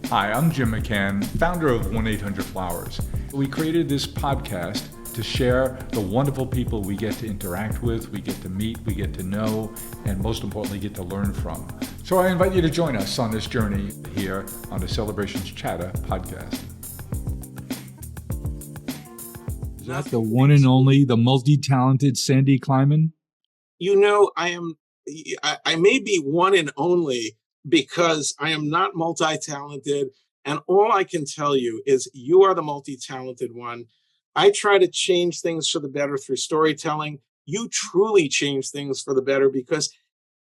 Hi, I'm Jim McCann, founder of 1-800-Flowers. We created this podcast to share the wonderful people we get to interact with, we get to meet, we get to know, and most importantly, get to learn from. So I invite you to join us on this journey here on the Celebrations Chatter podcast. Is that the one and only, the multi-talented Sandy Climan? You know, I may be one and only because I am not multi-talented. And all I can tell you is you are the multi-talented one. I try to change things for the better through storytelling. You truly change things for the better because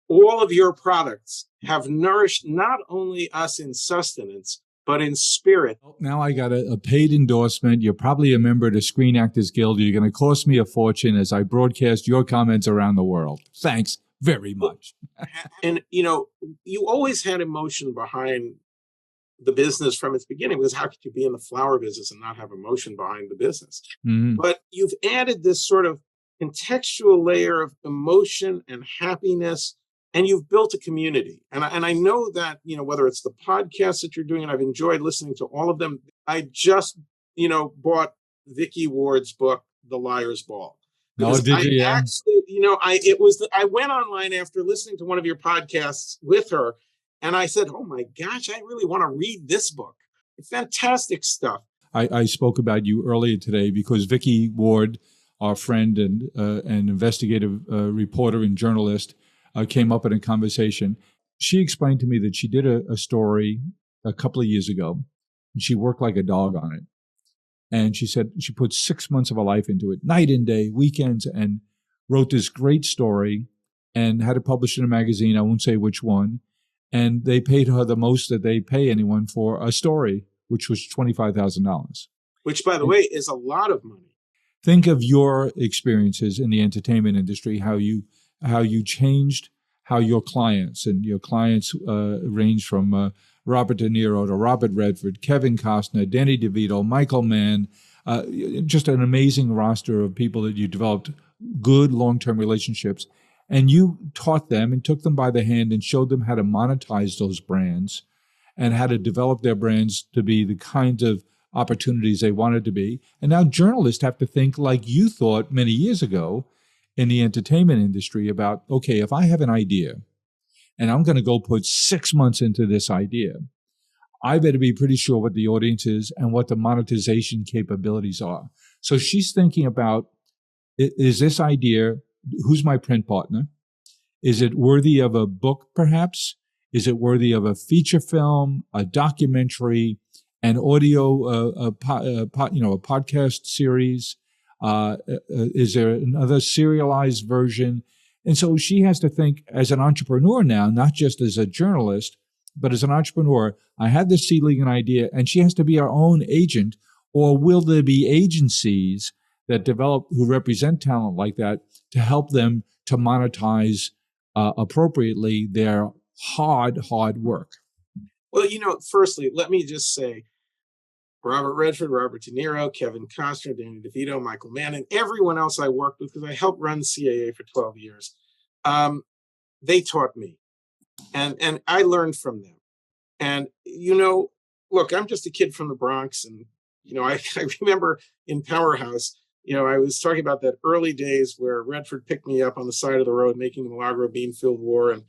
all of your products have nourished not only us in sustenance, but in spirit. Now I got a paid endorsement. You're probably a member of the Screen Actors Guild. You're going to cost me a fortune as I broadcast your comments around the world. Thanks very much. And, you always had emotion behind the business from its beginning, because how could you be in the flower business and not have emotion behind the business? Mm-hmm. But you've added this sort of contextual layer of emotion and happiness, and you've built a community. And I know that, whether it's the podcast that you're doing, and I've enjoyed listening to all of them. I just, bought Vicky Ward's book, The Liar's Ball. Oh, did you? Yeah. Actually, I went online after listening to one of your podcasts with her, and I said, oh my gosh, I really want to read this book. Fantastic stuff. I spoke about you earlier today because Vicky Ward, our friend and an investigative reporter and journalist, came up in a conversation. She explained to me that she did a story a couple of years ago, and she worked like a dog on it. And she said she put 6 months of her life into it, night and day, weekends, and wrote this great story and had it published in a magazine. I won't say which one. And they paid her the most that they pay anyone for a story, which was $25,000. Which, by the way, is a lot of money. Think of your experiences in the entertainment industry, how you changed how your clients range from Robert De Niro to Robert Redford, Kevin Costner, Danny DeVito, Michael Mann, just an amazing roster of people that you developed good long-term relationships. And you taught them and took them by the hand and showed them how to monetize those brands and how to develop their brands to be the kinds of opportunities they wanted to be. And now journalists have to think like you thought many years ago in the entertainment industry about, okay, if I have an idea and I'm going to go put 6 months into this idea, I better be pretty sure what the audience is and what the monetization capabilities are. So she's thinking about, is this idea, who's my print partner? Is it worthy of a book, perhaps? Is it worthy of a feature film, a documentary, an audio, a podcast series? Is there another serialized version? And so she has to think as an entrepreneur now, not just as a journalist, but as an entrepreneur. I had this seedling idea, and she has to be her own agent, or will there be agencies that develop who represent talent like that to help them to monetize appropriately their hard work? Well, firstly, let me just say, Robert Redford, Robert De Niro, Kevin Costner, Danny DeVito, Michael Mann, and everyone else I worked with, because I helped run CAA for 12 years. They taught me, and I learned from them. And, look, I'm just a kid from the Bronx. And, I remember in Powerhouse, I was talking about that early days where Redford picked me up on the side of the road making the Milagro Beanfield War. And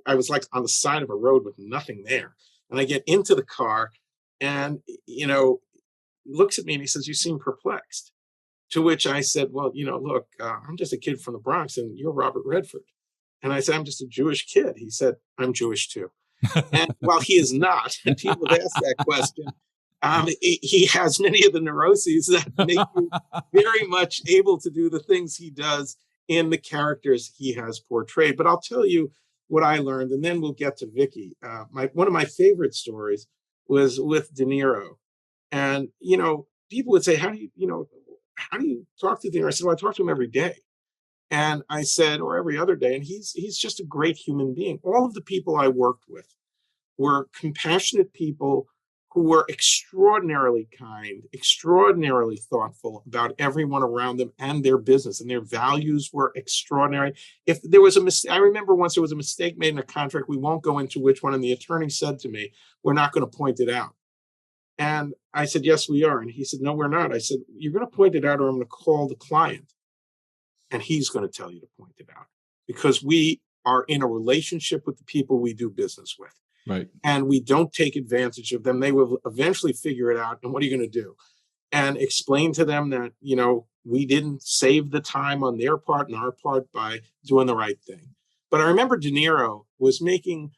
I was like on the side of a road with nothing there. And I get into the car, and, he looks at me and he says, you seem perplexed. To which I said, well, look, I'm just a kid from the Bronx and you're Robert Redford. And I said, I'm just a Jewish kid. He said, I'm Jewish too. And while he is not, and people have asked that question, he has many of the neuroses that make you very much able to do the things he does in the characters he has portrayed. But I'll tell you what I learned, and then we'll get to Vicky. One of my favorite stories was with De Niro. And, people would say, how do you talk to De Niro? I said, well, I talk to him every day. And I said, or every other day. And he's just a great human being. All of the people I worked with were compassionate people who were extraordinarily kind, extraordinarily thoughtful about everyone around them and their business, and their values were extraordinary. If there was a mistake, I remember once there was a mistake made in a contract, we won't go into which one, and the attorney said to me, "We're not going to point it out." And I said, "Yes, we are." And he said, "No, we're not." I said, "You're going to point it out, or I'm going to call the client, and he's going to tell you to point it out, because we are in a relationship with the people we do business with. Right. And we don't take advantage of them. They will eventually figure it out. And what are you going to do?" And explain to them that, we didn't save the time on their part and our part by doing the right thing. But I remember De Niro was making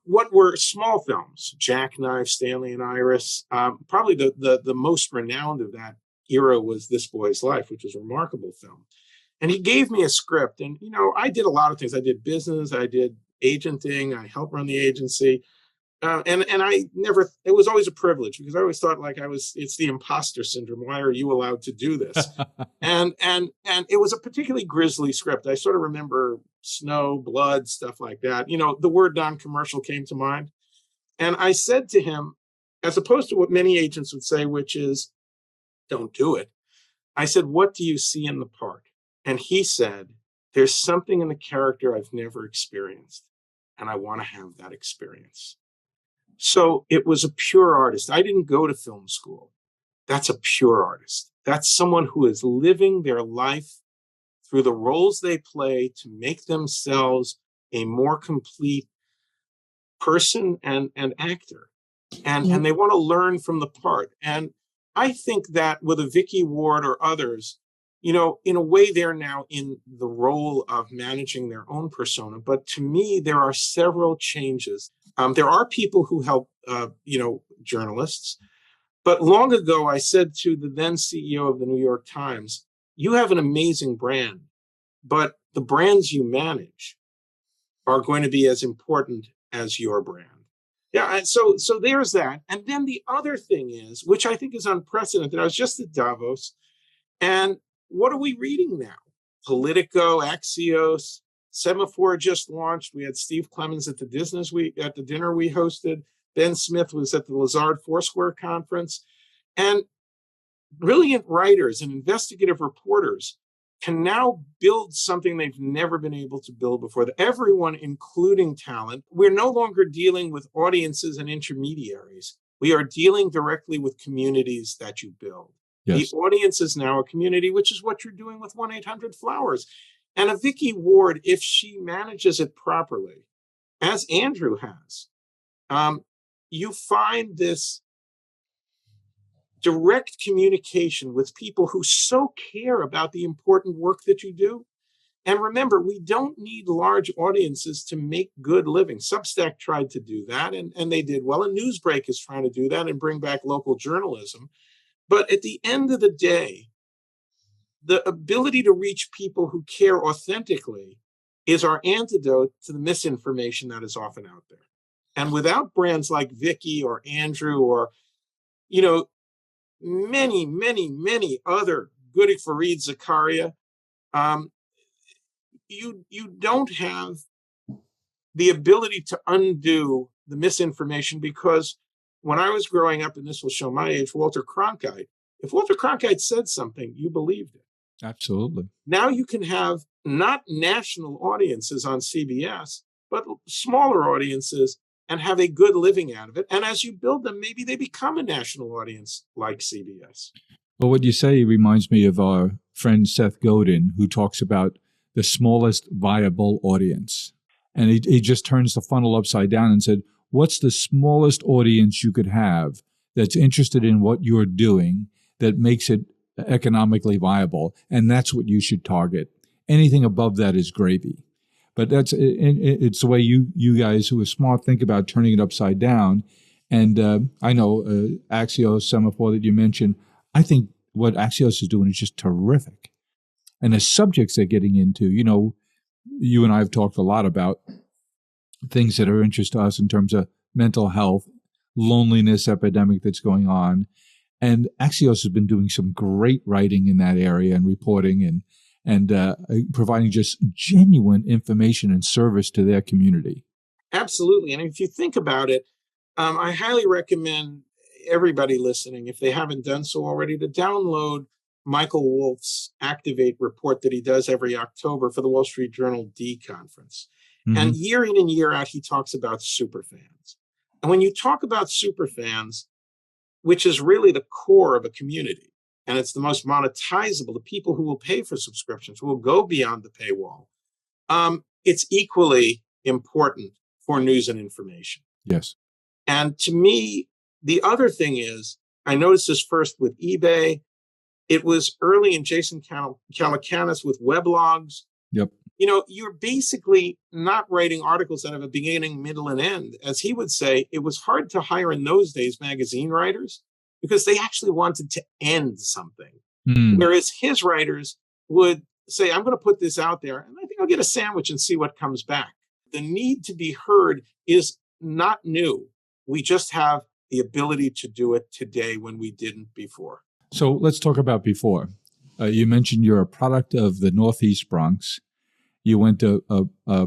what were small films, Jackknife, Stanley and Iris. Probably the most renowned of that era was This Boy's Life, which was a remarkable film. And he gave me a script. And, I did a lot of things. I did business, I did agenting, I helped run the agency. And I never, it was always a privilege, because I always thought it's the imposter syndrome. Why are you allowed to do this? and it was a particularly grisly script. I sort of remember snow, blood, stuff like that. The word non-commercial came to mind. And I said to him, as opposed to what many agents would say, which is, "Don't do it," I said, "What do you see in the part?" And he said, "There's something in the character I've never experienced, and I want to have that experience." So it was a pure artist. I didn't go to film school. That's a pure artist. That's someone who is living their life through the roles they play to make themselves a more complete person and actor. And they want to learn from the part. And I think that with a Vicky Ward or others, in a way, they're now in the role of managing their own persona. But to me, there are several changes. There are people who help, journalists. But long ago, I said to the then CEO of the New York Times, "You have an amazing brand, but the brands you manage are going to be as important as your brand." Yeah, so there's that. And then the other thing is, which I think is unprecedented, I was just at Davos, and what are we reading now? Politico, Axios, Semaphore just launched. We had Steve Clemens at the dinner we hosted. Ben Smith was at the Lazard Foursquare conference. And brilliant writers and investigative reporters can now build something they've never been able to build before. Everyone, including talent. We're no longer dealing with audiences and intermediaries. We are dealing directly with communities that you build. Yes. The audience is now a community, which is what you're doing with 1-800-Flowers. And a Vicky Ward, if she manages it properly, as Andrew has, you find this direct communication with people who so care about the important work that you do. And remember, we don't need large audiences to make good living. Substack tried to do that, and they did well. And Newsbreak is trying to do that and bring back local journalism. But at the end of the day, the ability to reach people who care authentically is our antidote to the misinformation that is often out there. And without brands like Vicky or Andrew or, many, many, many other, Goody Fareed Zakaria, you don't have the ability to undo the misinformation, because when I was growing up, and this will show my age, Walter Cronkite, if Walter Cronkite said something, you believed it. Absolutely. Now you can have not national audiences on CBS, but smaller audiences, and have a good living out of it. And as you build them, maybe they become a national audience like CBS. Well, what you say reminds me of our friend Seth Godin, who talks about the smallest viable audience. And he just turns the funnel upside down and said, what's the smallest audience you could have that's interested in what you're doing that makes it economically viable? And that's what you should target. Anything above that is gravy. But it's the way you guys who are smart think about turning it upside down. And I know Axios, Semaphore that you mentioned, I think what Axios is doing is just terrific. And the subjects they're getting into, you and I have talked a lot about things that are interest to us in terms of mental health, loneliness epidemic that's going on. And Axios has been doing some great writing in that area and reporting and providing just genuine information and service to their community. Absolutely. And if you think about it, I highly recommend everybody listening, if they haven't done so already, to download Michael Wolff's Activate report that he does every October for the Wall Street Journal D conference. And Mm-hmm. year in and year out, he talks about superfans. And when you talk about superfans, which is really the core of a community, and it's the most monetizable, the people who will pay for subscriptions, who will go beyond the paywall, it's equally important for news and information. Yes. And to me, the other thing is, I noticed this first with eBay. It was early in Jason Calacanis with weblogs. Yep. You're basically not writing articles that have a beginning, middle, and end. As he would say, it was hard to hire in those days magazine writers because they actually wanted to end something. Mm. Whereas his writers would say, I'm going to put this out there and I think I'll get a sandwich and see what comes back. The need to be heard is not new. We just have the ability to do it today when we didn't before. So let's talk about before. You mentioned you're a product of the Northeast Bronx. You went to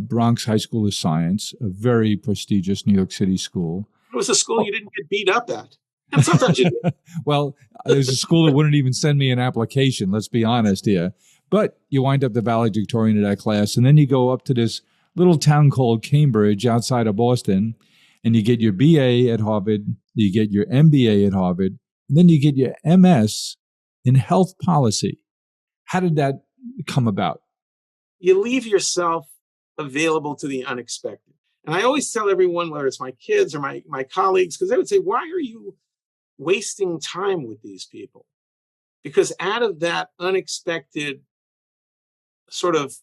Bronx High School of Science, a very prestigious New York City school. It was a school you didn't get beat up at. And sometimes you did. Well, there's a school that wouldn't even send me an application, let's be honest here. But you wind up the valedictorian of that class, and then you go up to this little town called Cambridge outside of Boston, and you get your BA at Harvard, you get your MBA at Harvard, and then you get your MS in health policy. How did that come about? You leave yourself available to the unexpected. And I always tell everyone, whether it's my kids or my colleagues, because they would say, why are you wasting time with these people? Because out of that unexpected sort of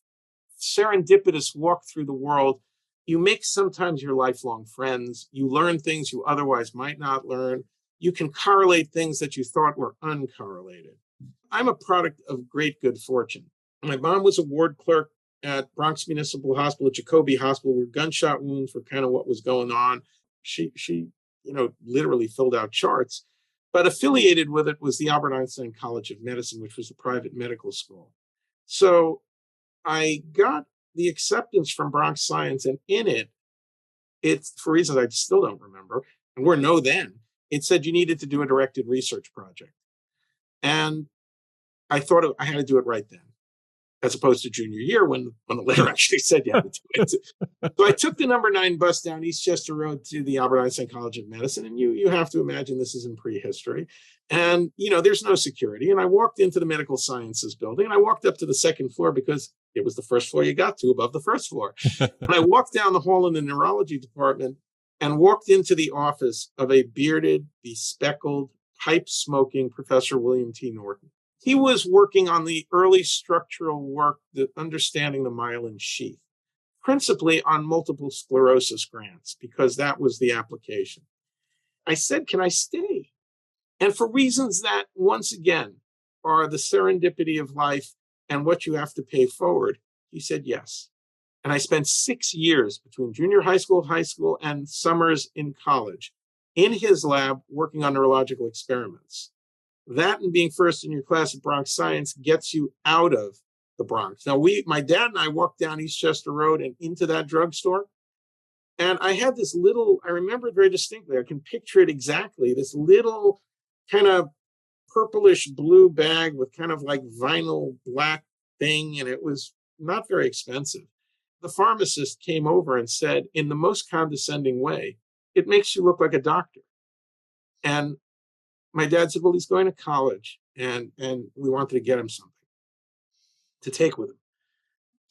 serendipitous walk through the world, you make sometimes your lifelong friends. You learn things you otherwise might not learn. You can correlate things that you thought were uncorrelated. I'm a product of great good fortune. My mom was a ward clerk at Bronx Municipal Hospital, at Jacoby Hospital, where gunshot wounds were kind of what was going on. She literally filled out charts, but affiliated with it was the Albert Einstein College of Medicine, which was a private medical school. So I got the acceptance from Bronx Science, and in it, it's for reasons I still don't remember, and we're no then, it said you needed to do a directed research project. And I thought I had to do it right then, as opposed to junior year when the letter actually said you had to do it. So I took the number 9 bus down Eastchester Road to the Albert Einstein College of Medicine. And you have to imagine this is in prehistory. And, there's no security. And I walked into the medical sciences building, and I walked up to the second floor because it was the first floor you got to above the first floor. And I walked down the hall in the neurology department and walked into the office of a bearded, bespectacled, pipe-smoking Professor William T. Norton. He was working on the early structural work, understanding the myelin sheath, principally on multiple sclerosis grants, because that was the application. I said, can I stay? And for reasons that, once again, are the serendipity of life and what you have to pay forward, he said yes. And I spent 6 years between junior high school, and summers in college in his lab working on neurological experiments. That and being first in your class at Bronx Science gets you out of the Bronx. Now, my dad and I walked down Eastchester Road and into that drugstore. And I had this I remember it very distinctly. I can picture it exactly. This little kind of purplish blue bag with kind of like vinyl black thing. And it was not very expensive. The pharmacist came over and said, in the most condescending way, it makes you look like a doctor. And my dad said, well, he's going to college, and we wanted to get him something to take with him.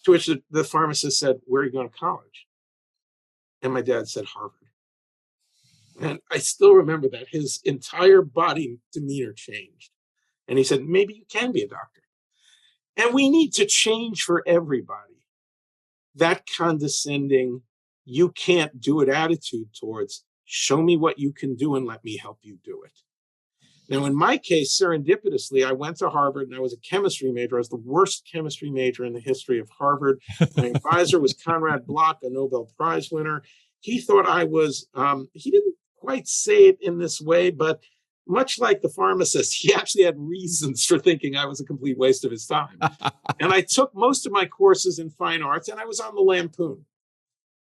To which the pharmacist said, where are you going to college? And my dad said, Harvard. And I still remember that. His entire body demeanor changed. And he said, maybe you can be a doctor. And we need to change for everybody that condescending, you can't do it attitude towards, show me what you can do and let me help you do it. Now, in my case, serendipitously, I went to Harvard and I was a chemistry major. I was the worst chemistry major in the history of Harvard. My advisor was Conrad Bloch, a Nobel Prize winner. He thought I was, he didn't quite say it in this way, but much like the pharmacist, he actually had reasons for thinking I was a complete waste of his time. And I took most of my courses in fine arts, and I was on the Lampoon.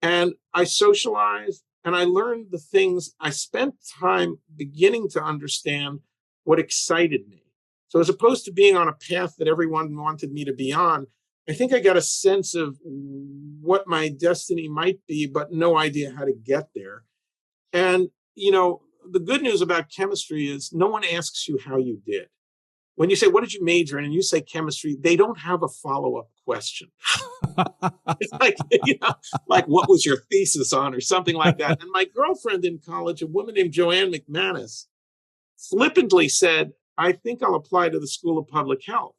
And I socialized. and I learned the things. I spent time beginning to understand what excited me. So as opposed to being on a path that everyone wanted me to be on, I think I got a sense of what my destiny might be, but no idea how to get there. And, the good news about chemistry is no one asks you how you did. When you say, what did you major in? And you say chemistry, they don't have a follow-up question. It's like, like what was your thesis on or something like that. And my girlfriend in college, a woman named Joanne McManus, flippantly said, I think I'll apply to the School of Public Health.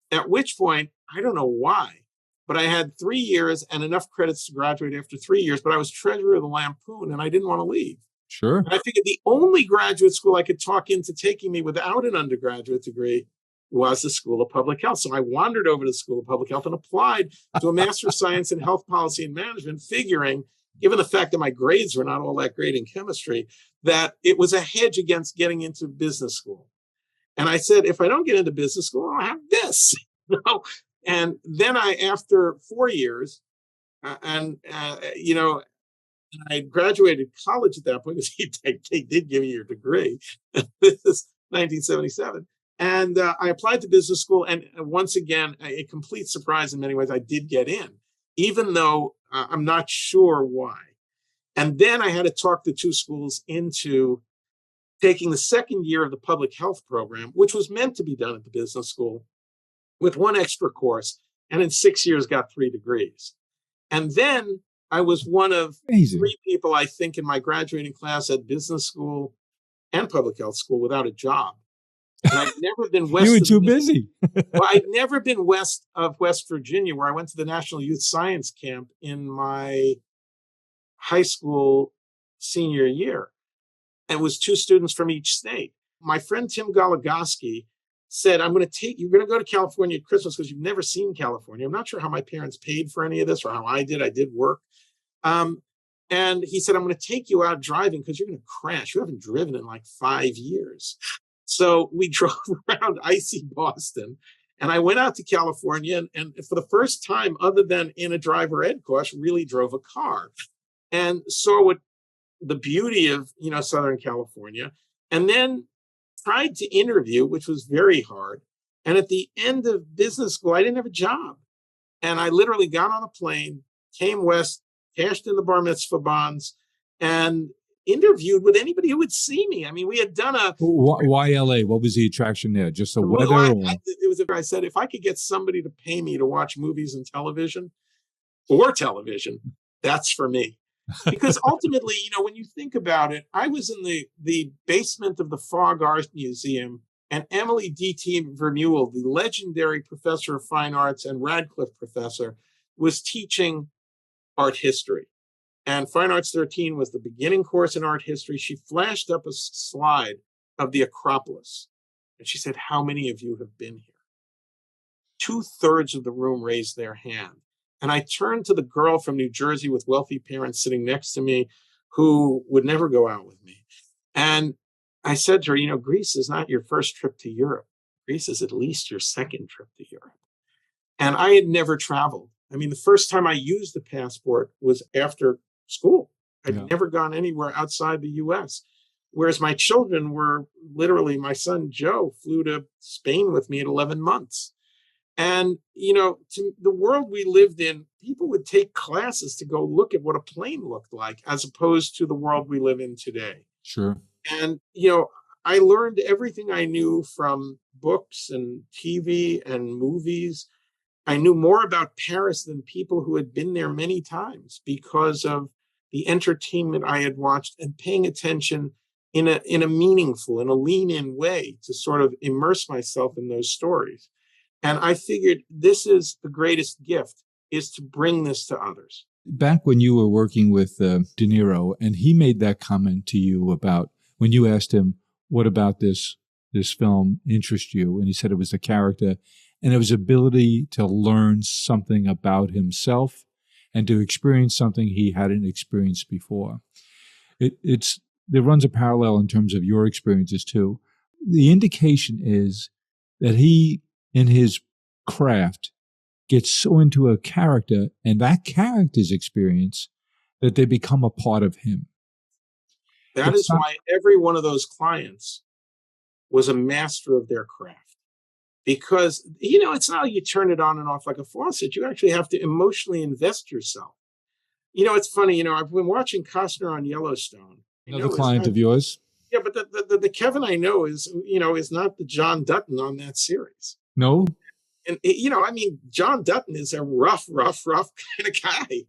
At which point, I don't know why, but I had 3 years and enough credits to graduate after 3 years, but I was treasurer of the Lampoon and I didn't want to leave. Sure. And I figured the only graduate school I could talk into taking me without an undergraduate degree was the School of Public Health. So I wandered over to the School of Public Health and applied to a Master of Science in Health Policy and Management, figuring, given the fact that my grades were not all that great in chemistry, that it was a hedge against getting into business school. And I said, if I don't get into business school, I'll have this. And then after 4 years, I graduated college at that point because they did give you your degree. This is 1977. And I applied to business school. And once again, a complete surprise in many ways, I did get in, even though I'm not sure why. And then I had to talk the two schools into taking the second year of the public health program, which was meant to be done at the business school, with one extra course. And in 6 years, got 3 degrees. And then I was one of Amazing. 3 people, I think, in my graduating class at business school and public health school without a job. And I've never been west. You were too busy. Well, I'd never been west of West Virginia, where I went to the National Youth Science Camp in my high school senior year. And it was 2 students from each state. My friend Tim Goligoski said, you're going to go to California at Christmas because you've never seen California. I'm not sure how my parents paid for any of this or how I did. I did work. And he said, I'm going to take you out driving because you're going to crash. You haven't driven in like 5 years. So we drove around icy Boston, and I went out to California and for the first time, other than in a driver ed course, really drove a car and saw what the beauty of, Southern California, and then tried to interview, which was very hard. And at the end of business school, I didn't have a job. And I literally got on a plane, came west, cashed in the bar mitzvah bonds, and interviewed with anybody who would see me. I mean, we had done a... Why LA? What was the attraction there? Just the weather? I said, if I could get somebody to pay me to watch movies and television, that's for me. Because ultimately, when you think about it, I was in the basement of the Fogg Art Museum, and Emily D.T. Vermeulen, the legendary professor of fine arts and Radcliffe professor, was teaching art history. And Fine Arts 13 was the beginning course in art history. She flashed up a slide of the Acropolis. And she said, how many of you have been here? 2/3 of the room raised their hand. And I turned to the girl from New Jersey with wealthy parents sitting next to me who would never go out with me. And I said to her, Greece is not your first trip to Europe. Greece is at least your second trip to Europe. And I had never traveled. I mean, the first time I used the passport was after school. I'd never gone anywhere outside the US. Whereas my children were literally, my son Joe flew to Spain with me at 11 months. And, to the world we lived in, people would take classes to go look at what a plane looked like, as opposed to the world we live in today. Sure. And, I learned everything I knew from books and TV and movies. I knew more about Paris than people who had been there many times because of the entertainment I had watched and paying attention in a meaningful, in a lean-in way to sort of immerse myself in those stories. And I figured this is the greatest gift, is to bring this to others. Back when you were working with De Niro, and he made that comment to you about when you asked him, what about this film interests you? And he said it was the character and it was ability to learn something about himself and to experience something he hadn't experienced before. There runs a parallel in terms of your experiences too. The indication is that he, in his craft, gets so into a character and that character's experience that they become a part of him. That is why every one of those clients was a master of their craft. Because, it's not like you turn it on and off like a faucet. You actually have to emotionally invest yourself. It's funny, I've been watching Costner on Yellowstone. Another client of yours? Yeah, but the Kevin I know is not the John Dutton on that series. No? And, John Dutton is a rough kind of guy.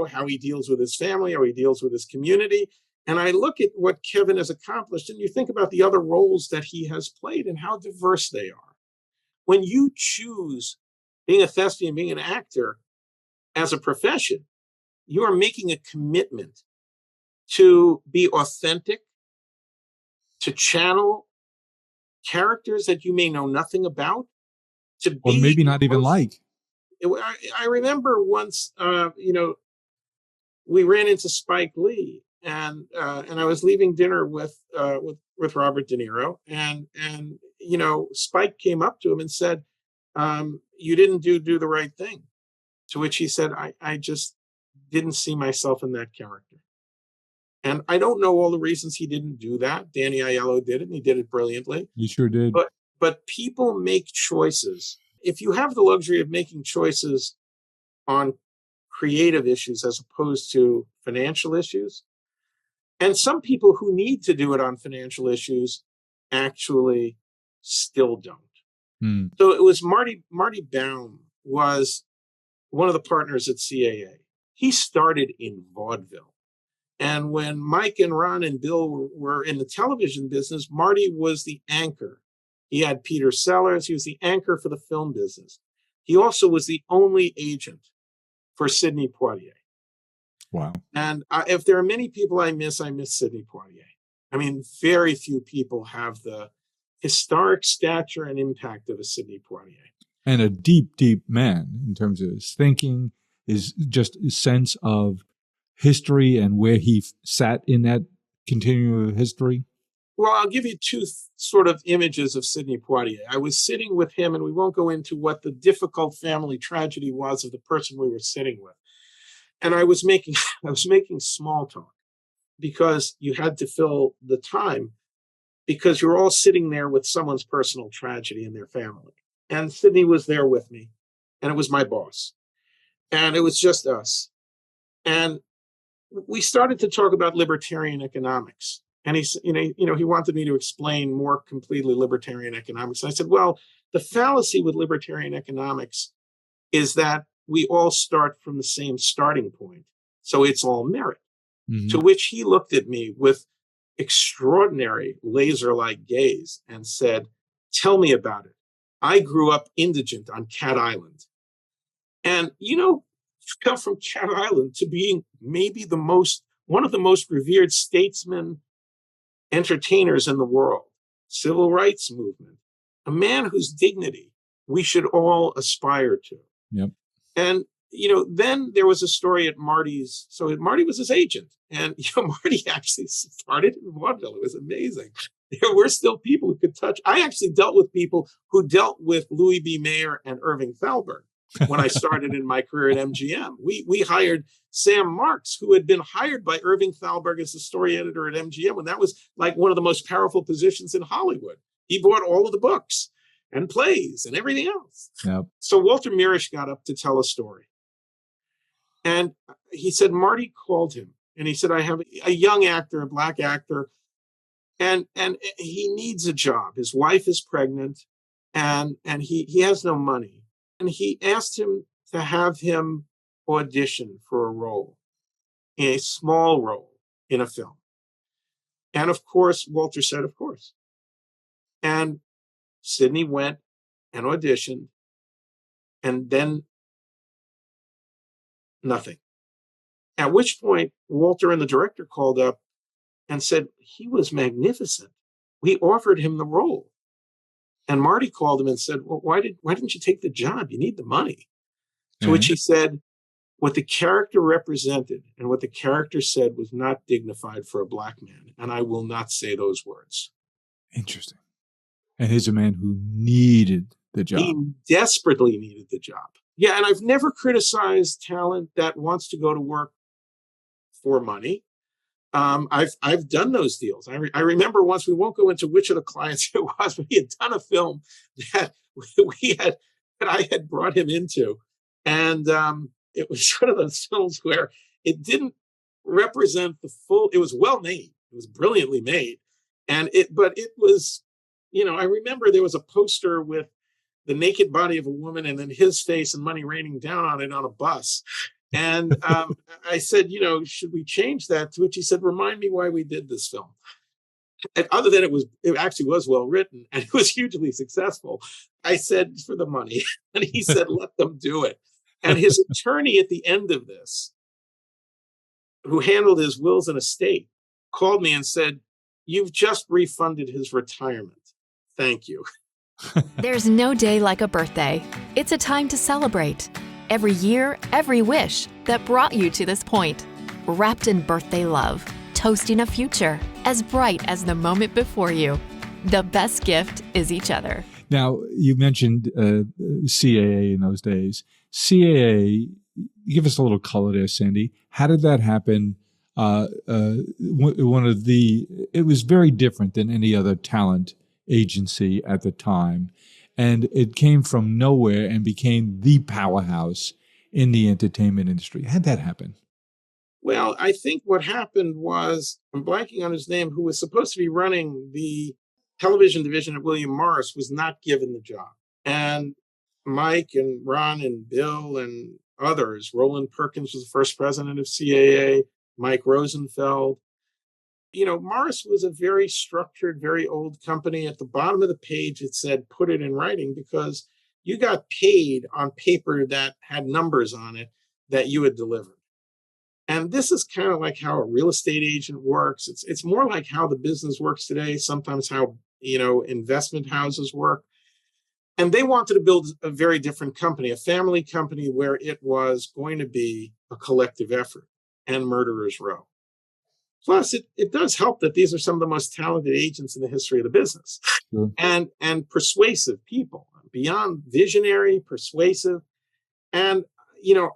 How he deals with his family, how he deals with his community. And I look at what Kevin has accomplished, and you think about the other roles that he has played and how diverse they are. When you choose being a thespian, being an actor as a profession, you are making a commitment to be authentic, to channel characters that you may know nothing about, to be, or maybe not even like. I remember once, we ran into Spike Lee, and I was leaving dinner with Robert De Niro, and Spike came up to him and said, "You didn't do the right thing." To which he said, "I just didn't see myself in that character." And I don't know all the reasons he didn't do that. Danny Aiello did it, and he did it brilliantly. He sure did. But people make choices. If you have the luxury of making choices on creative issues as opposed to financial issues, and some people who need to do it on financial issues actually still don't. So it was Marty Baum was one of the partners at CAA. He started in vaudeville. And when Mike and Ron and Bill were in the television business, Marty was the anchor. He had Peter Sellers. He was the anchor for the film business. He also was the only agent for Sidney Poitier. Wow. And if there are many people I miss Sidney Poitier. Very few people have the historic stature and impact of a Sidney Poitier. And a deep, deep man in terms of his thinking, his sense of history and where he sat in that continuum of history. Well, I'll give you two sort of images of Sidney Poitier. I was sitting with him, and we won't go into what the difficult family tragedy was of the person we were sitting with. And I was making small talk because you had to fill the time because you're all sitting there with someone's personal tragedy in their family. And Sidney was there with me, and it was my boss, and it was just us. And we started to talk about libertarian economics. And he wanted me to explain more completely libertarian economics. And I said, well, the fallacy with libertarian economics is that we all start from the same starting point. So it's all merit. Mm-hmm. To which he looked at me with extraordinary laser-like gaze and said, tell me about it. I grew up indigent on Cat Island. And, you come from Cat Island to being maybe one of the most revered statesmen, entertainers in the world, civil rights movement, a man whose dignity we should all aspire to. Yep. And, then there was a story at Marty's. So Marty was his agent. And, Marty actually started in vaudeville. It was amazing. There were still people who could touch. I actually dealt with people who dealt with Louis B. Mayer and Irving Thalberg when I started in my career at MGM. We hired Sam Marks, who had been hired by Irving Thalberg as the story editor at MGM, and that was like one of the most powerful positions in Hollywood. He bought all of the books and plays and everything else. Yep. So Walter Mirisch got up to tell a story. And he said, Marty called him, and he said, I have a young actor, a black actor, and he needs a job. His wife is pregnant, and he has no money. And he asked him to have him audition for a role, a small role in a film. And of course, Walter said, of course. And Sidney went and auditioned, and then nothing. At which point, Walter and the director called up and said, he was magnificent. We offered him the role. And Marty called him and said, well, why didn't you take the job? You need the money. To which he said, what the character represented and what the character said was not dignified for a black man. And I will not say those words. Interesting. And he's a man who needed the job. He desperately needed the job. Yeah, and I've never criticized talent that wants to go to work for money. I've done those deals. I remember once, we won't go into which of the clients it was, but he had done a film that I had brought him into, and it was one of those films where it didn't represent the full. It was well made. It was brilliantly made, but it was, I remember there was a poster with the naked body of a woman and then his face and money raining down on it on a bus. And I said, should we change that? To which he said, remind me why we did this film. And other than it actually was well written and it was hugely successful. I said, for the money. And he said, let them do it. And his attorney at the end of this, who handled his wills and estate, called me and said, you've just refunded his retirement. Thank you. There's no day like a birthday. It's a time to celebrate. Every year, every wish that brought you to this point. Wrapped in birthday love, toasting a future as bright as the moment before you. The best gift is each other. Now, you mentioned CAA in those days. CAA, give us a little color there, Sandy. How did that happen? It was very different than any other talent agency at the time. And it came from nowhere and became the powerhouse in the entertainment industry. How'd that happen? Well, I think what happened was, I'm blanking on his name, who was supposed to be running the television division at William Morris, was not given the job. And Mike and Ron and Bill and others, Roland Perkins was the first president of CAA, Mike Rosenfeld. Morris was a very structured, very old company. At the bottom of the page, it said, put it in writing, because you got paid on paper that had numbers on it that you had delivered. And this is kind of like how a real estate agent works. It's more like how the business works today, sometimes how, investment houses work. And they wanted to build a very different company, a family company where it was going to be a collective effort and murderer's row. Plus, it does help that these are some of the most talented agents in the history of the business. Sure. and persuasive people, beyond visionary, persuasive. And,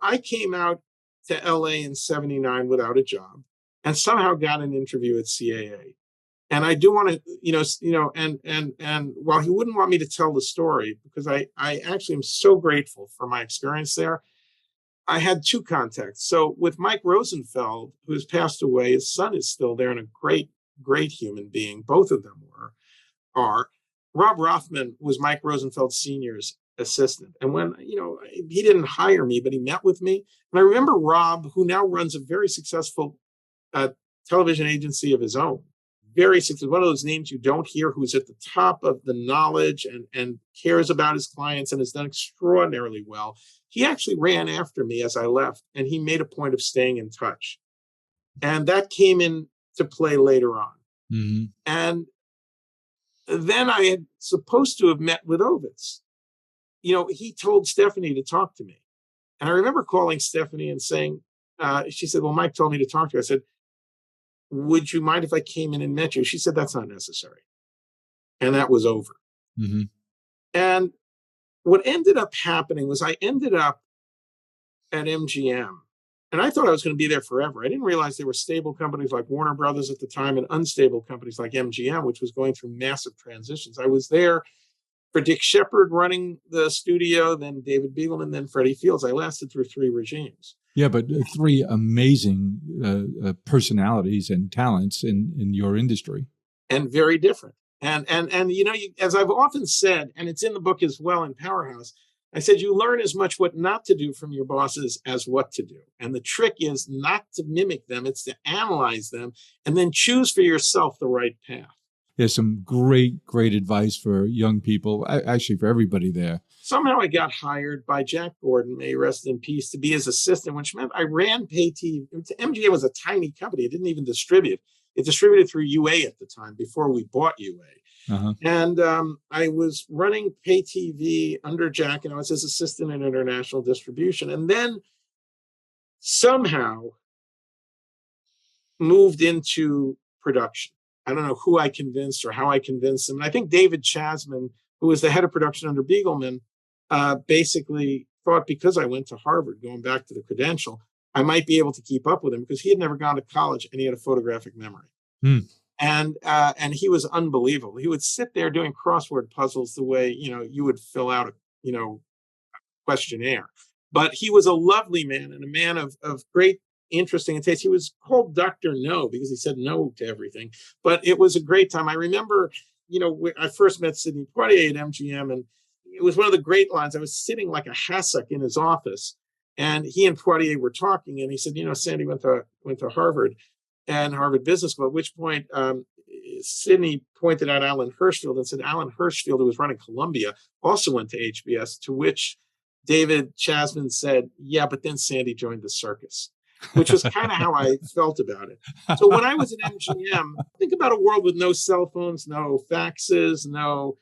I came out to LA in 79 without a job and somehow got an interview at CAA. And I do want to, and while he wouldn't want me to tell the story, because I actually am so grateful for my experience there, I had two contacts. So with Mike Rosenfeld, who has passed away, his son is still there and a great, great human being. Both of them are. Rob Rothman was Mike Rosenfeld Sr.'s assistant. And when, he didn't hire me, but he met with me. And I remember Rob, who now runs a very successful television agency of his own, very successful, one of those names you don't hear, who's at the top of the knowledge and cares about his clients and has done extraordinarily well. He actually ran after me as I left, and he made a point of staying in touch. And that came into play later on. Mm-hmm. And then I had supposed to have met with Ovitz. He told Stephanie to talk to me. And I remember calling Stephanie and saying, she said, well, Mike told me to talk to you. I said, would you mind if I came in and met you? She said, that's not necessary. And that was over. Mm-hmm. And what ended up happening was I ended up at MGM. And I thought I was going to be there forever. I didn't realize there were stable companies like Warner Brothers at the time and unstable companies like MGM, which was going through massive transitions. I was there for Dick Shepard running the studio, then David Beagleman, then Freddie Fields. I lasted through 3 regimes. Yeah, but 3 amazing personalities and talents in your industry. And very different. And as I've often said, and it's in the book as well in Powerhouse, I said, you learn as much what not to do from your bosses as what to do. And the trick is not to mimic them. It's to analyze them and then choose for yourself the right path. There's some great advice for young people, actually for everybody there. Somehow I got hired by Jack Gordon, may he rest in peace, to be his assistant, which meant I ran pay TV. MGM was a tiny company. It didn't even distribute. It distributed through UA at the time before we bought UA. Uh-huh. And I was running pay TV under Jack, and I was his assistant in international distribution. And then somehow moved into production. I don't know who I convinced or how I convinced him. And I think David Chasman, who was the head of production under Beagleman, basically thought because I went to Harvard, going back to the credential, I might be able to keep up with him because he had never gone to college and he had a photographic memory. Hmm. And he was unbelievable. He would sit there doing crossword puzzles the way, you would fill out a questionnaire. But he was a lovely man and a man of great interesting taste. He was called Dr. No because he said no to everything. But it was a great time. I remember, I first met Sidney Poitier at MGM, and it was one of the great lines. I was sitting like a hassock in his office, and he and Poitier were talking, and he said, Sandy went to Harvard and Harvard Business School, at which point Sidney pointed out Alan Hirschfield and said, Alan Hirschfield, who was running Columbia, also went to HBS, to which David Chasman said, yeah, but then Sandy joined the circus, which was kind of how I felt about it. So when I was at MGM, think about a world with no cell phones, no faxes, no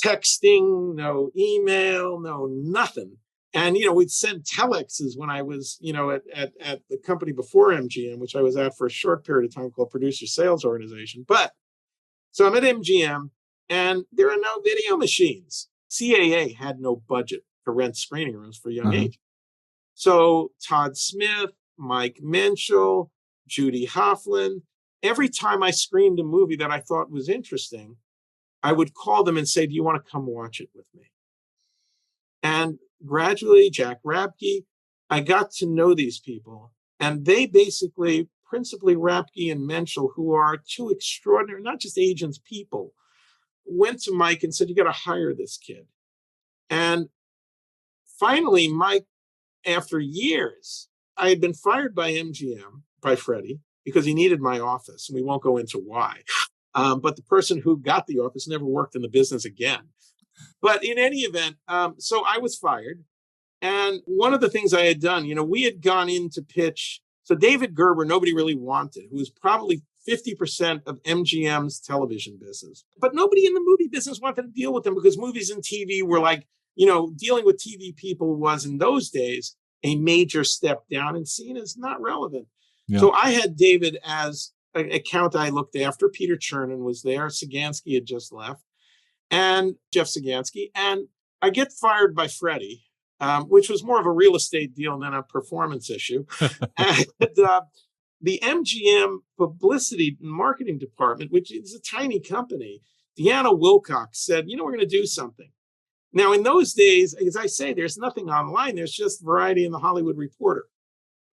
texting, no email, no nothing. And, we'd send telexes when I was, at the company before MGM, which I was at for a short period of time, called Producer Sales Organization. But so I'm at MGM and there are no video machines. CAA had no budget to rent screening rooms for young agents. So Todd Smith, Mike Menschel, Judy Hoffman, every time I screened a movie that I thought was interesting, I would call them and say, do you want to come watch it with me? And gradually, Jack Rapke, I got to know these people. And they basically, principally Rapke and Menschel, who are two extraordinary, not just agents, people, went to Mike and said, you got to hire this kid. And finally, Mike, after years, I had been fired by MGM, by Freddie, because he needed my office. And we won't go into why. But the person who got the office never worked in the business again. But in any event, so I was fired. And one of the things I had done, we had gone in to pitch. So David Gerber, nobody really wanted, who was probably 50% of MGM's television business. But nobody in the movie business wanted to deal with them because movies and TV were like, dealing with TV people was in those days a major step down and seen as not relevant. Yeah. So I had David as an account I looked after. Peter Chernin was there. Sagansky had just left. And Jeff Sagansky. And I get fired by Freddie, which was more of a real estate deal than a performance issue. And the MGM publicity and marketing department, which is a tiny company, Deanna Wilcox said, we're going to do something. Now, in those days, as I say, there's nothing online. There's just Variety and the Hollywood Reporter.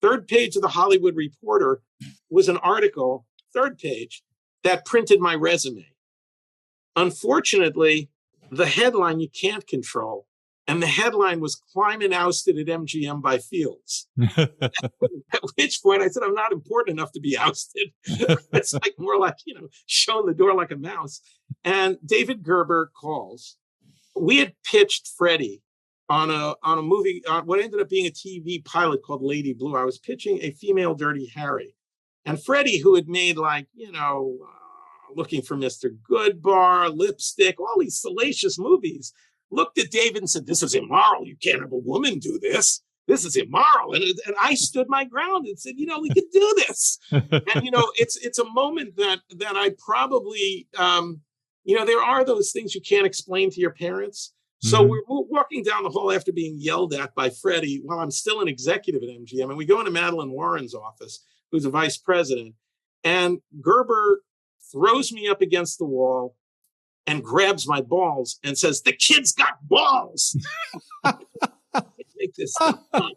Third page of the Hollywood Reporter was an article, third page, that printed my resume. Unfortunately, the headline you can't control. And the headline was Climan ousted at MGM by Fields. At which point I said, I'm not important enough to be ousted. It's like more like, showing the door like a mouse. And David Gerber calls. We had pitched Freddie on a movie, what ended up being a TV pilot called Lady Blue. I was pitching a female Dirty Harry. And Freddie, who had made Looking for Mr. Goodbar, Lipstick, all these salacious movies, looked at David and said, this is immoral. You can't have a woman do this. This is immoral. And I stood my ground and said, we could do this. And, it's a moment that I probably, there are those things you can't explain to your parents. So we're walking down the hall after being yelled at by Freddie while I'm still an executive at MGM. And we go into Madeline Warren's office, who's a vice president. And Gerber throws me up against the wall and grabs my balls and says, the kid's got balls. Make this stuff up.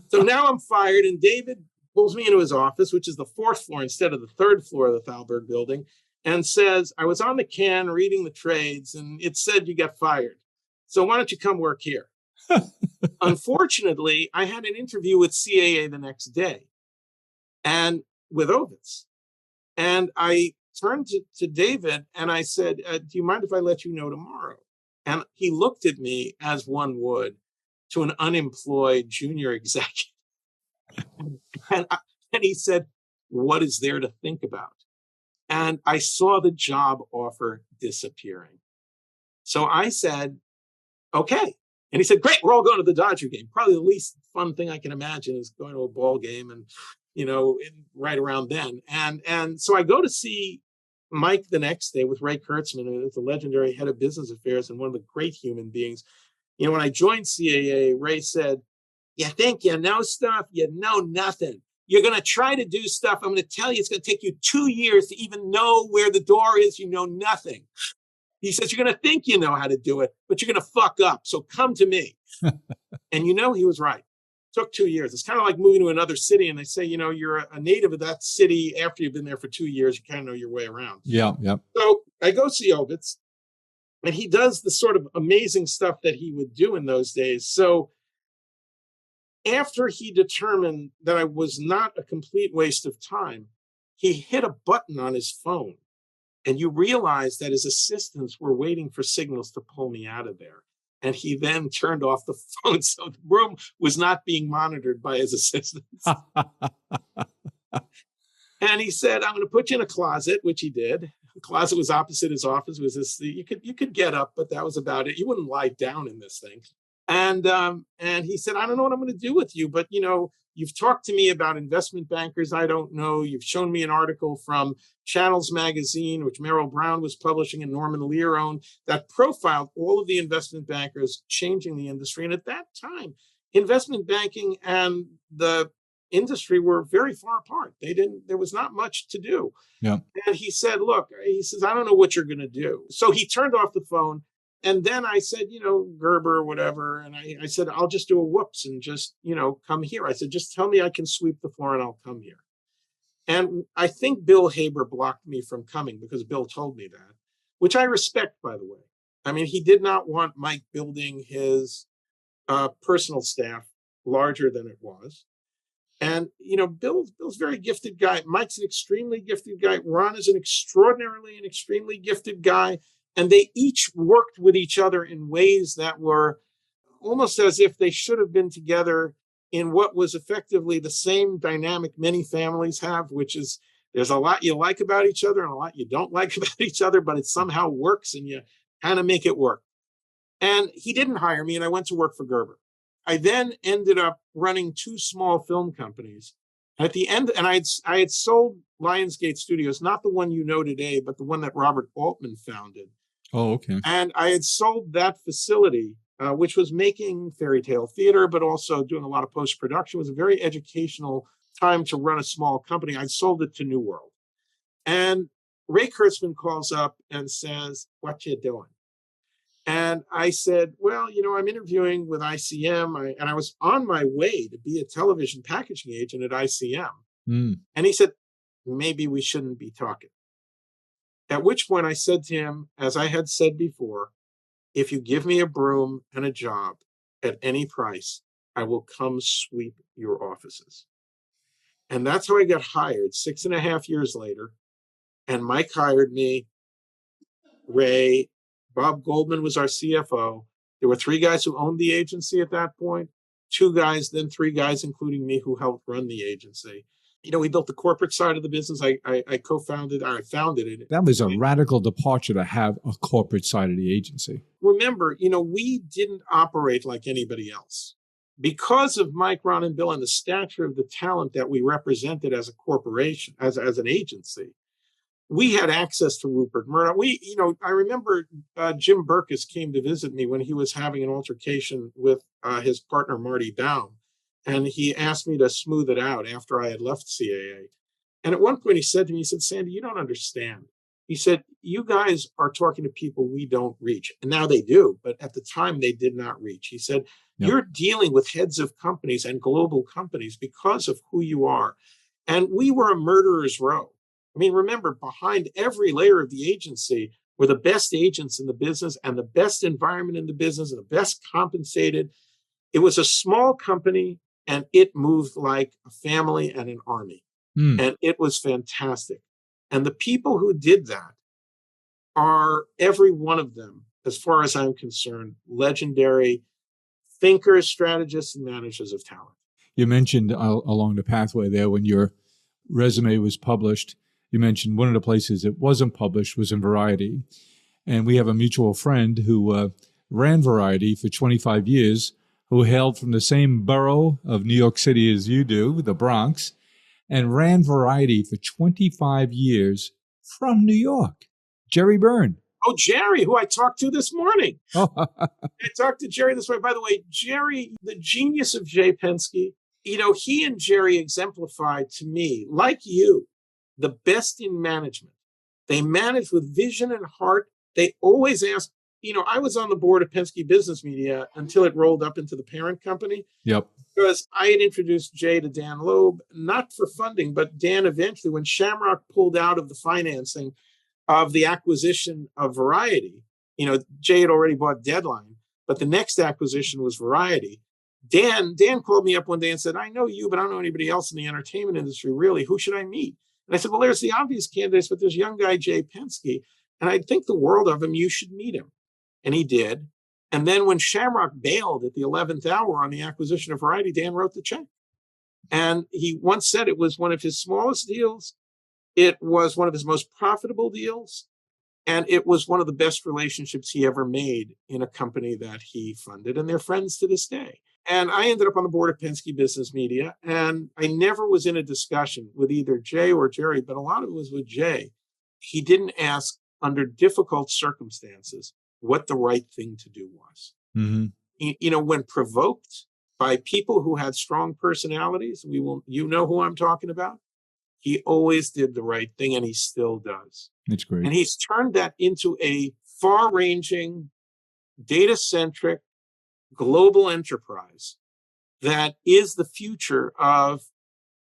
So now I'm fired, and David pulls me into his office, which is the fourth floor instead of the third floor of the Thalberg building, and says, I was on the can reading the trades, and it said you got fired. So why don't you come work here? Unfortunately, I had an interview with CAA the next day and with Ovitz. And I turned to David and I said, do you mind if I let you know tomorrow? And he looked at me as one would to an unemployed junior executive. and he said, what is there to think about? And I saw the job offer disappearing. So I said, okay. And he said, great, we're all going to the Dodger game. Probably the least fun thing I can imagine is going to a ball game and, right around then. And so I go to see Mike the next day with Ray Kurtzman, who is the legendary head of business affairs and one of the great human beings. When I joined CAA, Ray said, You think you know stuff, you know nothing. You're going to try to do stuff. I'm going to tell you it's going to take you 2 years to even know where the door is. You know nothing. He says, you're going to think you know how to do it, but you're going to fuck up. So come to me. And he was right. It took 2 years. It's kind of like moving to another city and they say, you're a native of that city. After you've been there for 2 years, you kind of know your way around. Yeah, yeah. So I go see Ovitz, and he does the sort of amazing stuff that he would do in those days. So after he determined that I was not a complete waste of time, he hit a button on his phone, and you realize that his assistants were waiting for signals to pull me out of there. And he then turned off the phone, so the room was not being monitored by his assistants. And he said, I'm going to put you in a closet, which he did. The closet was opposite his office. It was this, you could get up, but that was about it. You wouldn't lie down in this thing. And he said, I don't know what I'm going to do with you, but you've talked to me about investment bankers I don't know. You've shown me an article from Channels Magazine, which Merrill Brown was publishing and Norman Lear owned, that profiled all of the investment bankers changing the industry. And at that time, investment banking and the industry were very far apart. There was not much to do. Yeah. And he said, look, he says, I don't know what you're going to do. So he turned off the phone. And then I said, Gerber or whatever. And I said, I'll just do a whoops and just, come here. I said, just tell me I can sweep the floor and I'll come here. And I think Bill Haber blocked me from coming because Bill told me that, which I respect, by the way. I mean, he did not want Mike building his personal staff larger than it was. And, Bill's a very gifted guy. Mike's an extremely gifted guy. Ron is an extremely gifted guy. And they each worked with each other in ways that were almost as if they should have been together in what was effectively the same dynamic many families have, which is there's a lot you like about each other and a lot you don't like about each other, but it somehow works and you kind of make it work. And he didn't hire me, and I went to work for Gerber. I then ended up running 2 small film companies. At the end, and I had sold Lionsgate Studios, not the one you know today, but the one that Robert Altman founded. Oh, okay. And I had sold that facility, which was making fairy tale theater, but also doing a lot of post-production. It was a very educational time to run a small company. I sold it to New World. And Ray Kurtzman calls up and says, what you doing? And I said, well, I'm interviewing with ICM. And I was on my way to be a television packaging agent at ICM. Mm. And he said, maybe we shouldn't be talking. At which point I said to him, as I had said before, if you give me a broom and a job at any price, I will come sweep your offices. And that's how I got hired 6.5 years later. And Mike hired me, Ray, Bob Goldman was our CFO. There were 3 guys who owned the agency at that point, 2 guys, then 3 guys, including me, who helped run the agency. We built the corporate side of the business. I co-founded, I founded it. That was a radical departure to have a corporate side of the agency. Remember, we didn't operate like anybody else. Because of Mike, Ron, and Bill and the stature of the talent that we represented as a corporation, as an agency, we had access to Rupert Murdoch. I remember Jim Berkus came to visit me when he was having an altercation with his partner, Marty Baum. And he asked me to smooth it out after I had left CAA. And at one point he said to me, Sandy, you don't understand. He said, you guys are talking to people we don't reach. And now they do, but at the time they did not reach. He said, You're dealing with heads of companies and global companies because of who you are. And we were a murderer's row. I mean, remember, behind every layer of the agency were the best agents in the business and the best environment in the business and the best compensated. It was a small company. And it moved like a family and an army. And it was fantastic. And the people who did that are, every one of them, as far as I'm concerned, legendary thinkers, strategists, and managers of talent. You mentioned along the pathway there when your resume was published, you mentioned one of the places it wasn't published was in Variety. And we have a mutual friend who ran Variety for 25 years, who hailed from the same borough of New York City as you do, the Bronx, and ran Variety for 25 years from New York. Jerry Byrne. Oh, Jerry, who I talked to this morning. Oh, I talked to Jerry this way. By the way, Jerry, the genius of Jay Penske, he and Jerry exemplified to me, like you, the best in management. They manage with vision and heart. They always ask, I was on the board of Penske Business Media until it rolled up into the parent company. yep. Because I had introduced Jay to Dan Loeb, not for funding, but Dan eventually, when Shamrock pulled out of the financing of the acquisition of Variety, Jay had already bought Deadline, but the next acquisition was Variety. Dan called me up one day and said, I know you, but I don't know anybody else in the entertainment industry, really. Who should I meet? And I said, well, there's the obvious candidates, but there's young guy, Jay Penske, and I think the world of him. You should meet him. And he did. And then when Shamrock bailed at the 11th hour on the acquisition of Variety, Dan wrote the check. And he once said it was one of his smallest deals. It was one of his most profitable deals. And it was one of the best relationships he ever made in a company that he funded. And they're friends to this day. And I ended up on the board of Penske Business Media. And I never was in a discussion with either Jay or Jerry, but a lot of it was with Jay. He didn't ask under difficult circumstances what the right thing to do was. Mm-hmm. When provoked by people who had strong personalities, you know who I'm talking about. He always did the right thing, and he still does. That's great. And he's turned that into a far-ranging, data-centric, global enterprise that is the future of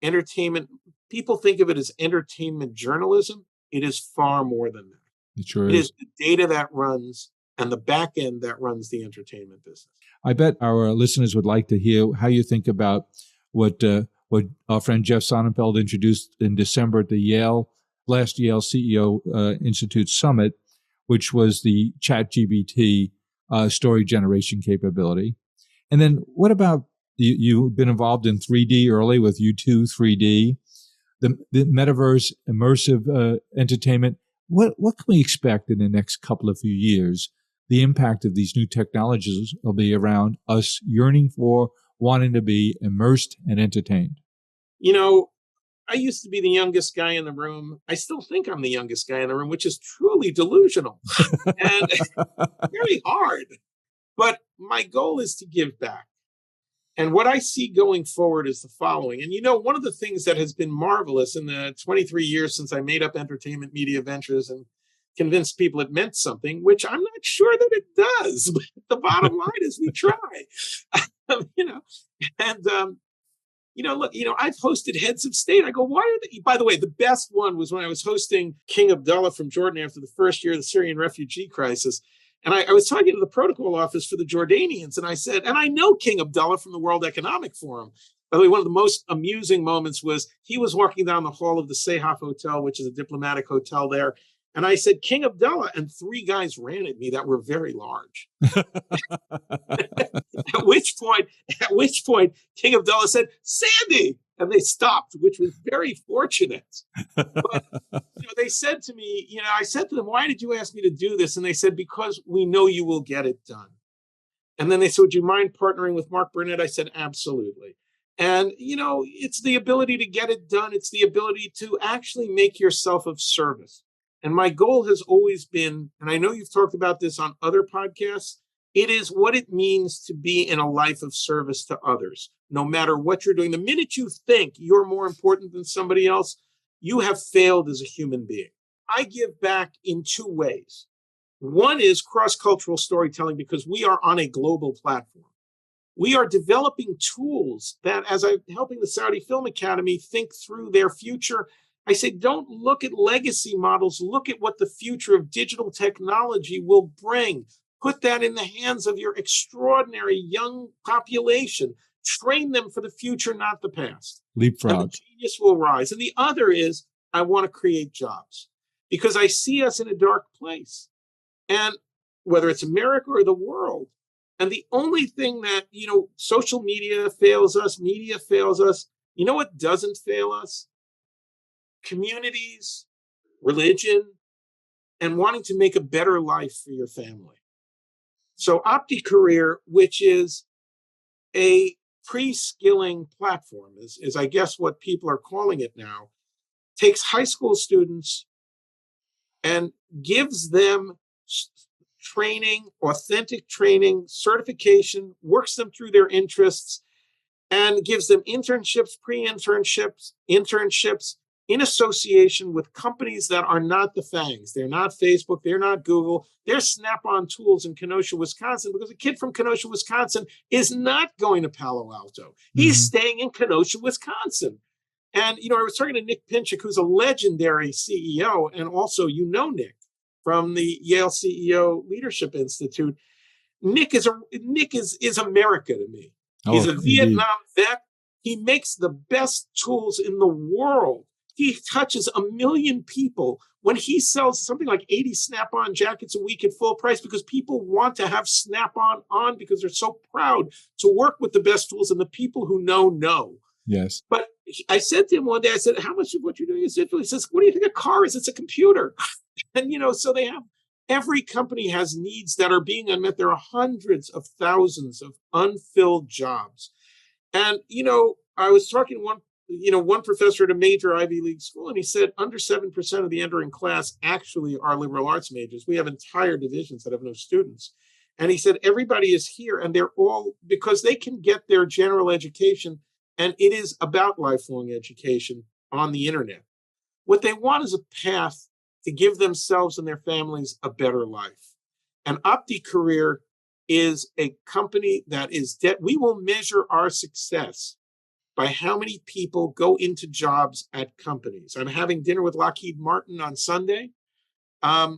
entertainment. People think of it as entertainment journalism. It is far more than that. It sure It is. is the data that runs and the back end that runs the entertainment business. I bet our listeners would like to hear how you think about what our friend Jeff Sonnenfeld introduced in December at the last Yale CEO Institute Summit, which was the ChatGPT story generation capability. And then what about you've been involved in 3D early with U2 3D, the metaverse immersive entertainment. What can we expect in the next couple of few years? The impact of these new technologies will be around us yearning for, wanting to be immersed and entertained. I used to be the youngest guy in the room. I still think I'm the youngest guy in the room, which is truly delusional and very hard. But my goal is to give back. And what I see going forward is the following. And one of the things that has been marvelous in the 23 years since I made up Entertainment Media Ventures and convinced people it meant something, which I'm not sure that it does. But the bottom line is we try. Look, I've hosted heads of state. I go, why are they? By the way, the best one was when I was hosting King Abdullah from Jordan after the first year of the Syrian refugee crisis. And I was talking to the protocol office for the Jordanians, and I said, and I know King Abdullah from the World Economic Forum. By the way, one of the most amusing moments was he was walking down the hall of the Seyhaf Hotel, which is a diplomatic hotel there. And I said, King Abdullah, and three guys ran at me that were very large. At which point, King Abdullah said, Sandy, and they stopped, which was very fortunate. But they said to me, I said to them, why did you ask me to do this? And they said, because we know you will get it done. And then they said, would you mind partnering with Mark Burnett? I said, absolutely. And, it's the ability to get it done. It's the ability to actually make yourself of service. And my goal has always been, and I know you've talked about this on other podcasts, it is what it means to be in a life of service to others, no matter what you're doing. The minute you think you're more important than somebody else, you have failed as a human being. I give back in two ways. One is cross-cultural storytelling, because we are on a global platform. We are developing tools that, as I'm helping the Saudi Film Academy think through their future, I say, don't look at legacy models. Look at what the future of digital technology will bring. Put that in the hands of your extraordinary young population. Train them for the future, not the past. Leapfrog. And the genius will rise. And the other is, I want to create jobs, because I see us in a dark place. And whether it's America or the world, and the only thing that, social media fails us, media fails us. You know what doesn't fail us? Communities, religion, and wanting to make a better life for your family. So OptiCareer, which is a pre-skilling platform, is I guess what people are calling it now, takes high school students and gives them training, authentic training, certification, works them through their interests, and gives them internships, pre-internships, internships in association with companies that are not the FANGs. They're not Facebook. They're not Google. They're Snap-on Tools in Kenosha, Wisconsin, because a kid from Kenosha, Wisconsin is not going to Palo Alto. He's staying in Kenosha, Wisconsin. And, I was talking to Nick Pinchuk, who's a legendary CEO, and also, Nick from the Yale CEO Leadership Institute. Nick is America to me. He's a Vietnam vet. He makes the best tools in the world. He touches 1 million people when he sells something like 80 Snap-on jackets a week at full price, because people want to have Snap-on on because they're so proud to work with the best tools, and the people who know. Yes. But I said to him one day, I said, how much of what you're doing is digital? He says, what do you think a car is? It's a computer. And, so they have, every company has needs that are being unmet. There are hundreds of thousands of unfilled jobs. And, I was talking to one professor at a major Ivy League school, and he said under 7% of the entering class actually are liberal arts majors. We have entire divisions that have no students. And he said, everybody is here, and they're all, because they can get their general education, and it is about lifelong education on the internet. What they want is a path to give themselves and their families a better life. And OptiCareer is a company that is we will measure our success by how many people go into jobs at companies. I'm having dinner with Lockheed Martin on Sunday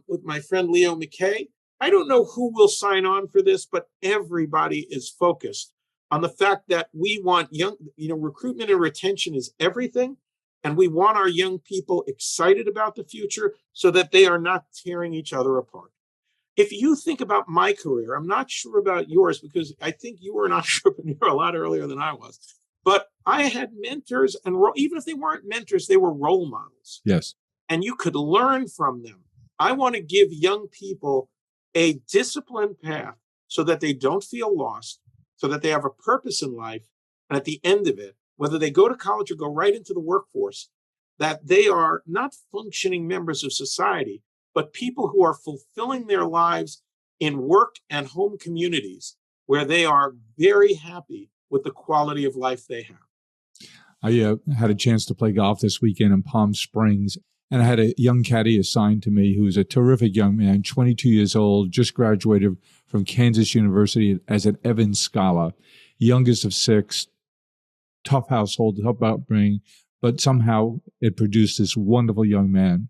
with my friend Leo McKay. I don't know who will sign on for this, but everybody is focused on the fact that we want recruitment and retention is everything. And we want our young people excited about the future so that they are not tearing each other apart. If you think about my career, I'm not sure about yours, because I think you were an entrepreneur a lot earlier than I was. But I had mentors, and even if they weren't mentors, they were role models. Yes. And you could learn from them. I want to give young people a disciplined path so that they don't feel lost, so that they have a purpose in life. And at the end of it, whether they go to college or go right into the workforce, that they are not functioning members of society, but people who are fulfilling their lives in work and home communities where they are very happy with the quality of life they have. I had a chance to play golf this weekend in Palm Springs, and I had a young caddy assigned to me who's a terrific young man, 22 years old, just graduated from Kansas University as an Evans Scholar, youngest of 6, tough household, tough upbringing, but somehow it produced this wonderful young man.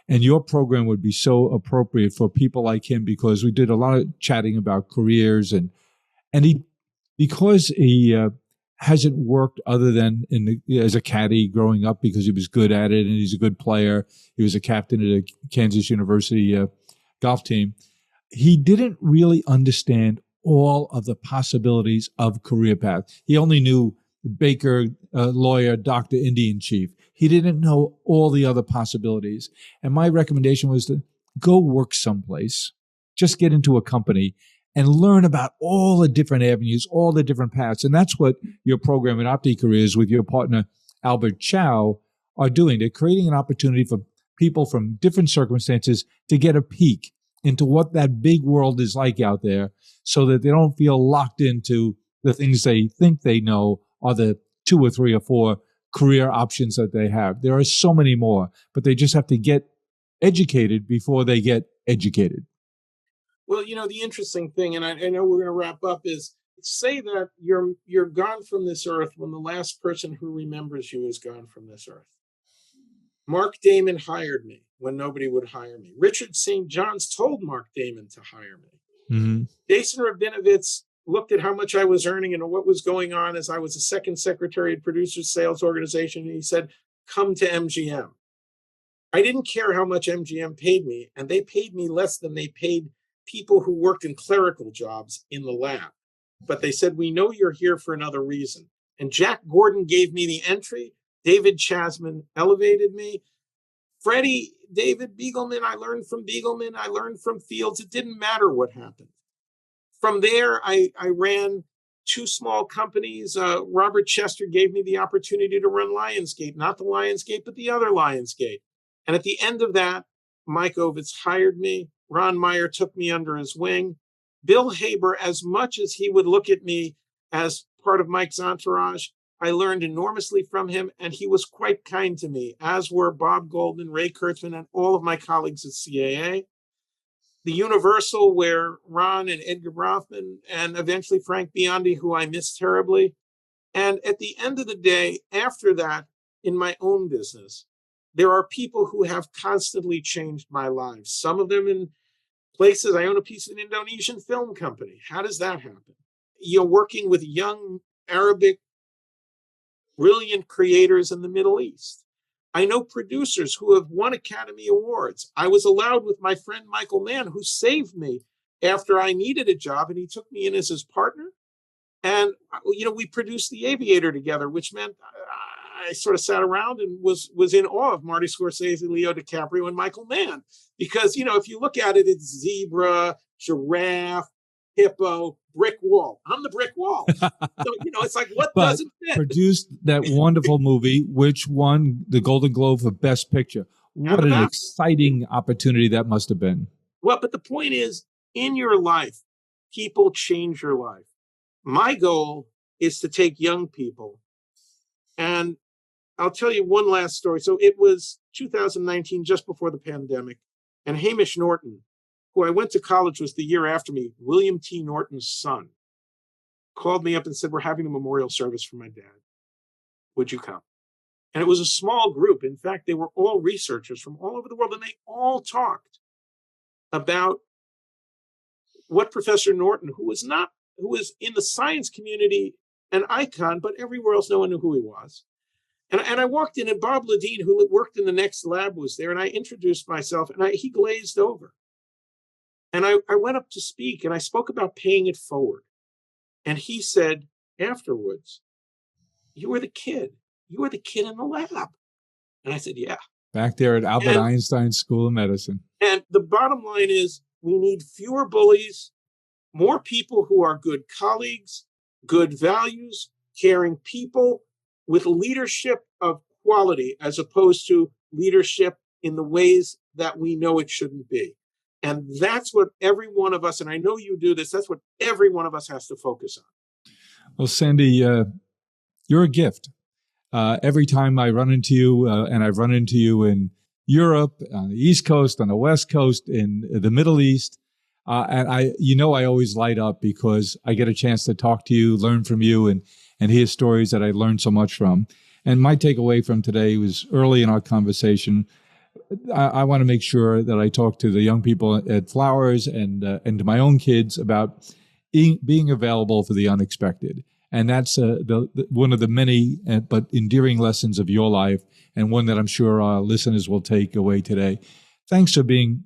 And your program would be so appropriate for people like him, because we did a lot of chatting about careers, and he, because he hasn't worked other than as a caddy growing up because he was good at it and he's a good player. He was a captain at a Kansas University golf team. He didn't really understand all of the possibilities of career path. He only knew baker, lawyer, doctor, Indian chief. He didn't know all the other possibilities. And my recommendation was to go work someplace, just get into a company and learn about all the different avenues, all the different paths. And that's what your program at OptiCareers with your partner, Albert Chow, are doing. They're creating an opportunity for people from different circumstances to get a peek into what that big world is like out there, so that they don't feel locked into the things they think they know are the 2 or 3 or 4 career options that they have. There are so many more, but they just have to get educated before they get educated. Well, the interesting thing, and I know we're going to wrap up, is say that you're gone from this earth when the last person who remembers you is gone from this earth. Mark Damon hired me when nobody would hire me. Richard St. John's told Mark Damon to hire me. Mm-hmm. Jason Rabinowitz looked at how much I was earning and what was going on as I was a second secretary at Producers Sales Organization, and he said, come to MGM. I didn't care how much MGM paid me, and they paid me less than they paid people who worked in clerical jobs in the lab. But they said, we know you're here for another reason. And Jack Gordon gave me the entry. David Chasman elevated me. David Beagleman, I learned from Beagleman. I learned from Fields. It didn't matter what happened. From there, I ran 2 small companies. Robert Chester gave me the opportunity to run Lionsgate, not the Lionsgate, but the other Lionsgate. And at the end of that, Mike Ovitz hired me. Ron Meyer took me under his wing. Bill Haber, as much as he would look at me as part of Mike's entourage, I learned enormously from him, and he was quite kind to me, as were Bob Goldman, Ray Kurtzman, and all of my colleagues at CAA. The Universal, where Ron and Edgar Rothman, and eventually Frank Biondi, who I miss terribly. And at the end of the day, after that, in my own business, there are people who have constantly changed my life. Some of them in places. I own a piece of an Indonesian film company. How does that happen? You're working with young Arabic, brilliant creators in the Middle East. I know producers who have won Academy Awards. I was allowed with my friend Michael Mann, who saved me after I needed a job, and he took me in as his partner. And, we produced The Aviator together, which meant I sort of sat around and was in awe of Marty Scorsese, Leo DiCaprio, and Michael Mann. Because, if you look at it, it's zebra, giraffe, hippo, brick wall. I'm the brick wall. So, it's like, what doesn't fit? Produced that wonderful movie, which won the Golden Globe for Best Picture. What an exciting opportunity that must have been. Well, but the point is, in your life, people change your life. My goal is to take young people, and I'll tell you one last story. So it was 2019, just before the pandemic, and Hamish Norton, who I went to college with the year after me, William T. Norton's son, called me up and said, "We're having a memorial service for my dad. Would you come?" And it was a small group. In fact, they were all researchers from all over the world, and they all talked about what Professor Norton, who was in the science community an icon, but everywhere else no one knew who he was. And I walked in, and Bob Ledeen, who worked in the next lab, was there, and I introduced myself, and he glazed over. And I went up to speak, and I spoke about paying it forward. And he said afterwards, "You were the kid. You were the kid in the lab." And I said, "Yeah." Back there at Albert Einstein School of Medicine. And the bottom line is, we need fewer bullies, more people who are good colleagues, good values, caring people with leadership of quality, as opposed to leadership in the ways that we know it shouldn't be. And that's what every one of us, and I know you do this, that's what every one of us has to focus on. Well, Sandy, you're a gift. Every time I run into you, and I've run into you in Europe, on the East Coast, on the West Coast, in the Middle East, and I always light up because I get a chance to talk to you, learn from you, and hear stories that I learned so much from. And my takeaway from today was early in our conversation. I want to make sure that I talk to the young people at Flowers and to my own kids about being available for the unexpected. And that's one of the many but endearing lessons of your life, and one that I'm sure our listeners will take away today. Thanks for being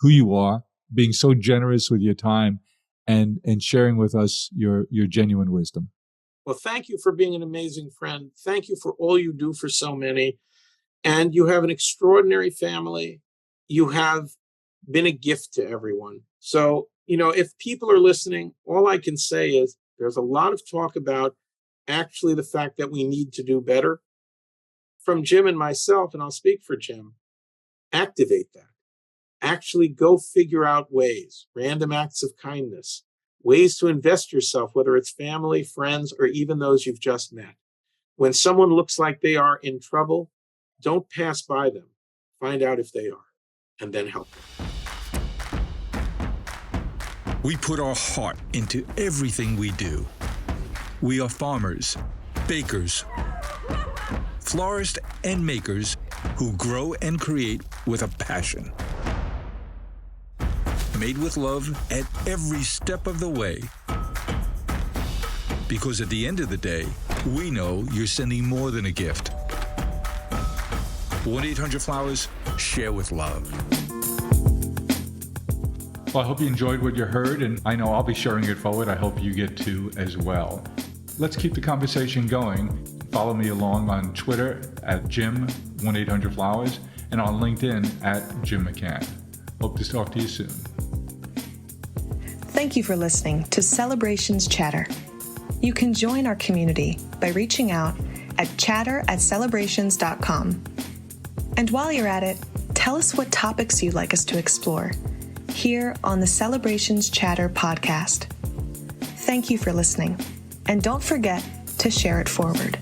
who you are, being so generous with your time, and sharing with us your genuine wisdom. Well, thank you for being an amazing friend. Thank you for all you do for so many. And you have an extraordinary family. You have been a gift to everyone. So, if people are listening, all I can say is there's a lot of talk about actually the fact that we need to do better. From Jim and myself, and I'll speak for Jim, activate that. Actually go figure out ways, random acts of kindness, ways to invest yourself, whether it's family, friends, or even those you've just met. When someone looks like they are in trouble, don't pass by them. Find out if they are, and then help them. We put our heart into everything we do. We are farmers, bakers, florists, and makers who grow and create with a passion. Made with love at every step of the way. Because at the end of the day, we know you're sending more than a gift. 1-800-Flowers, share with love. Well, I hope you enjoyed what you heard, and I know I'll be sharing it forward. I hope you get to as well. Let's keep the conversation going. Follow me along on Twitter at Jim 1-800-Flowers and on LinkedIn at Jim McCann. Hope to talk to you soon. Thank you for listening to Celebrations Chatter. You can join our community by reaching out at chatter@celebrations.com. And while you're at it, tell us what topics you'd like us to explore here on the Celebrations Chatter podcast. Thank you for listening, and don't forget to share it forward.